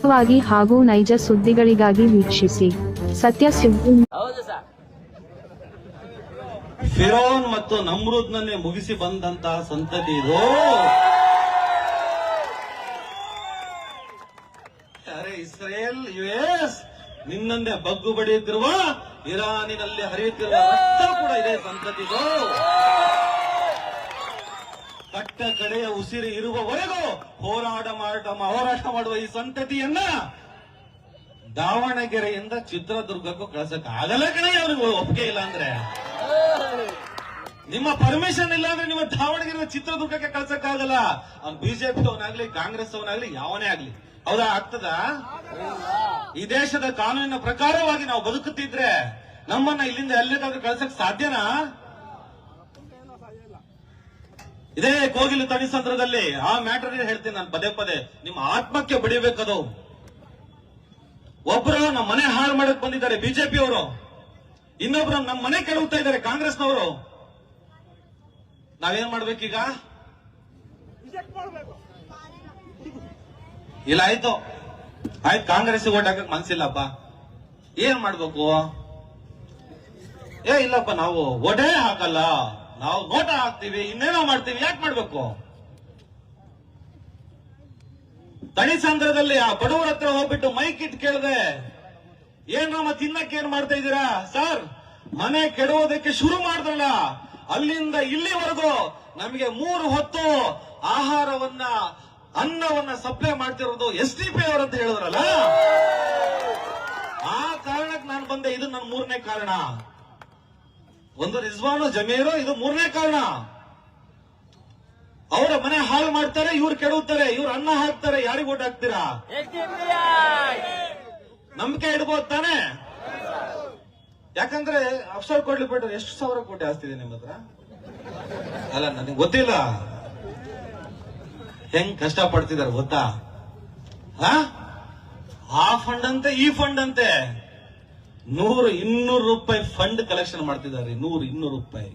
ನಿಖರವಾಗಿ ಹಾಗೂ ನೈಜ ಸುದ್ದಿಗಳಿಗಾಗಿ ವೀಕ್ಷಿಸಿ ಸತ್ಯ ಸುದ್ದಿ. ಫಿರೋನ್ ಮತ್ತು ನಮ್ರೂದ್ನನ್ನೇ ಮುಗಿಸಿ ಬಂದಂತಹ ಸಂತತಿ ಇದು. ಅರೆ ಇಸ್ರೇಲ್ ಯುಎಸ್ ನಿನ್ನನ್ನೇ ಬಗ್ಗು ಬಡಿಯುತ್ತಿರುವ ಇರಾನಿನಲ್ಲಿ ಹರಿಯುತ್ತಿರುವ ರಕ್ತ ಕೂಡ ಇದೆ ಸಂತತಿದು. ಕಟ್ಟ ಕಡೆಯ ಉಸಿರು ಇರುವವರೆಗೂ ಹೋರಾಟ ಮಾಡುವ ಈ ಸಂತತಿಯನ್ನ ದಾವಣಗೆರೆಯಿಂದ ಚಿತ್ರದುರ್ಗಕ್ಕೂ ಕಳ್ಸಕ್ ಆಗಲ್ಲ ಕಣೆ. ಅವ್ರಿಗೆ ಒಪ್ಪಿಗೆ ಇಲ್ಲ ಅಂದ್ರೆ, ನಿಮ್ಮ ಪರ್ಮಿಷನ್ ಇಲ್ಲ ಅಂದ್ರೆ ನಿಮ್ಮ ದಾವಣಗೆರೆ ಚಿತ್ರದುರ್ಗಕ್ಕೆ ಕಳ್ಸಕ್ ಆಗಲ್ಲ. ಅವ್ನು ಬಿಜೆಪಿ ಅವನಾಗ್ಲಿ ಕಾಂಗ್ರೆಸ್ ಅವನಾಗ್ಲಿ ಯಾವನೇ ಆಗ್ಲಿ. ಹೌದಾ? ಆಗ್ತದ? ಈ ದೇಶದ ಕಾನೂನಿನ ಪ್ರಕಾರವಾಗಿ ನಾವು ಬದುಕುತ್ತಿದ್ರೆ ನಮ್ಮನ್ನ ಇಲ್ಲಿಂದ ಎಲ್ಲಕ್ಕಾದ್ರೂ ಕಳ್ಸಕ್ ಸಾಧ್ಯನಾ? ಇದೇ ಕೋಗಿಲು ತಣಿಸಂದ್ರದಲ್ಲಿ ಆ ಮ್ಯಾಟರ್ ಹೇಳ್ತೀನಿ ನಾನು ಪದೇ ಪದೇ. ನಿಮ್ಮ ಆತ್ಮಕ್ಕೆ ಬಡಿಬೇಕದು. ಒಬ್ರು ನಮ್ಮ ಮನೆ ಹಾಳು ಮಾಡಕ್ ಬಂದಿದ್ದಾರೆ ಬಿಜೆಪಿ ಅವರು, ಇನ್ನೊಬ್ರು ನಮ್ಮ ಮನೆ ಕೆಡವುತ್ತಾ ಇದ್ದಾರೆ ಕಾಂಗ್ರೆಸ್ನವರು. ನಾವೇನ್ ಮಾಡ್ಬೇಕೀಗ? ಇಲ್ಲ ಆಯ್ತು ಕಾಂಗ್ರೆಸ್ ಓಟ್ ಹಾಕಕ್ ಮನ್ಸಿಲ್ಲಪ್ಪ, ಏನ್ ಮಾಡ್ಬೇಕು? ಇಲ್ಲಪ್ಪ ನಾವು ಓಟೇ ಹಾಕಲ್ಲ, ನಾವು ನೋಟ ಹಾಕ್ತೀವಿ, ಇನ್ನೇನೋ ಮಾಡ್ತೀವಿ. ಯಾಕೆ ಮಾಡ್ಬೇಕು? ತಣಿಸಂದ್ರದಲ್ಲಿ ಆ ಬಡವರ ಹತ್ರ ಹೋಗ್ಬಿಟ್ಟು ಮೈಕ್ ಇಟ್ಟು ಕೇಳಿದೆ, ಏನ್ರಮ್ಮ ತಿನ್ನಕ್ಕೆ ಏನ್ ಮಾಡ್ತಾ ಇದ್ದೀರಾ ಸರ್? ಮನೆ ಕೆಡುವುದಕ್ಕೆ ಶುರು ಮಾಡಿದ್ರಲ್ಲ, ಅಲ್ಲಿಂದ ಇಲ್ಲಿವರೆಗೂ ನಮಗೆ 3 ಹೊತ್ತು ಆಹಾರವನ್ನ ಅನ್ನವನ್ನ ಸಪ್ಲೈ ಮಾಡ್ತಿರೋದು SDP ಅವರಂತ ಹೇಳಿದ್ರಲ್ಲ, ಆ ಕಾರಣಕ್ಕೆ ನಾನು ಬಂದೆ. ಇದು ನನ್ನ 3ನೇ ಕಾರಣ. ಒಂದು ರಿಜ್ವಾನು ಜಮೀರು, ಇದು 3ನೇ ಕಾರಣ. ಅವರ ಮನೆ ಹಾಳು ಮಾಡ್ತಾರೆ, ಇವ್ರು ಕೆಡುತ್ತಾರೆ, ಇವ್ರು ಅನ್ನ ಹಾಕ್ತಾರೆ. ಯಾರಿಗೆ ಓಟ್ ಹಾಕ್ತೀರಾ? ನಂಬಿಕೆ ಇಡ್ಬೋದು ತಾನೆ? ಯಾಕಂದ್ರೆ ಅಫ್ಸರ್ ಕೊಡ್ಲಿ ಬಿಟ್ಟು ಎಷ್ಟು ಸಾವಿರ ಕೋಟಿ ಆಸ್ತಿ ಇದೆ ನಿಮ್ಮ ಹತ್ರ? ಅಲ್ಲ, ನನಗೆ ಗೊತ್ತಿಲ್ಲ ಹೆಂಗ್ ಕಷ್ಟ ಪಡ್ತಿದ್ದಾರೆ ಗೊತ್ತಾ? ಆ ಫಂಡ್ ಅಂತೆ ಈ ಫಂಡ್ ಅಂತೆ 100-200 ರೂಪಾಯಿ ಫಂಡ್ ಕಲೆಕ್ಷನ್ ಮಾಡ್ತಿದ್ದಾರೆ. 100-200 ರೂಪಾಯಿ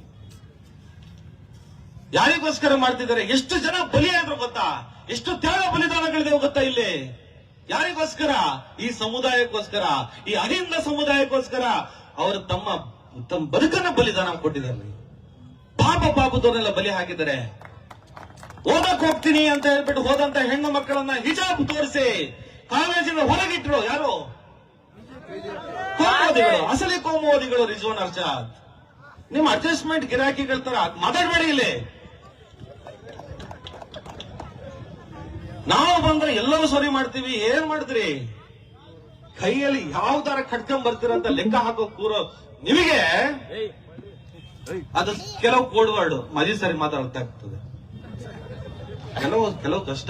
ಯಾರಿಗೋಸ್ಕರ ಮಾಡ್ತಿದ್ದಾರೆ? ಎಷ್ಟು ಜನ ಬಲಿಯಾದ್ರು ಗೊತ್ತಾ? ಎಷ್ಟು ತ್ಯಾಗ ಬಲಿದಾನಗಳಿದೆ ಗೊತ್ತಾ ಇಲ್ಲಿ? ಯಾರಿಗೋಸ್ಕರ? ಈ ಸಮುದಾಯಕ್ಕೋಸ್ಕರ, ಈ ಅಹಿಂದ ಸಮುದಾಯಕ್ಕೋಸ್ಕರ ಅವರು ತಮ್ಮ ಬದುಕನ್ನ ಬಲಿದಾನ ಕೊಟ್ಟಿದ್ದಾರೆ. ಪಾಪದವರೆಲ್ಲ ಬಲಿ ಹಾಕಿದ್ದಾರೆ. ಓದಕ್ ಹೋಗ್ತೀನಿ ಅಂತ ಹೇಳ್ಬಿಟ್ಟು ಹೋದಂತ ಹೆಣ್ಣು ಮಕ್ಕಳನ್ನ ಹಿಜಾಬ್ ತೋರಿಸಿ ಕಾಲೇಜಿನ ಹೊರಗಿಟ್ರು. ಯಾರು? ಕೋಮುವಾದಿಗಳು, ಅಸಲಿ ಕೋಮುವಾದಿಗಳು. ರಿಜ್ವಾನ್ ಅರ್ಷಾದ್ ನಿಮ್ಮ ಅಡ್ಜಸ್ಟ್ಮೆಂಟ್ ಗಿರಾಕಿಗಳ ತರ ಮಾತಾಡಬೇಡಿ ಇಲ್ಲಿ. ನಾವು ಬಂದ್ರೆ ಎಲ್ಲರೂ ಸರಿ ಮಾಡ್ತೀವಿ. ಏನ್ ಮಾಡಿದ್ರಿ? ಕೈಯಲ್ಲಿ ಯಾವ ತರ ಕಟ್ಕೊಂಡ್ ಬರ್ತೀರಂತ ಲೆಕ್ಕ ಹಾಕೋ ಕೂರೋ ನಿಮಗೆ ಅದು ಕೆಲವು ಕೋಡ್ ವರ್ಡ್ ಮಜಿ ಸರಿ ಮಾತಾಡ್ತಾ ಇರ್ತದೆ. ಕೆಲವು ಕಷ್ಟ.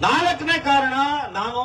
4ನೇ ಕಾರಣ, ನಾನು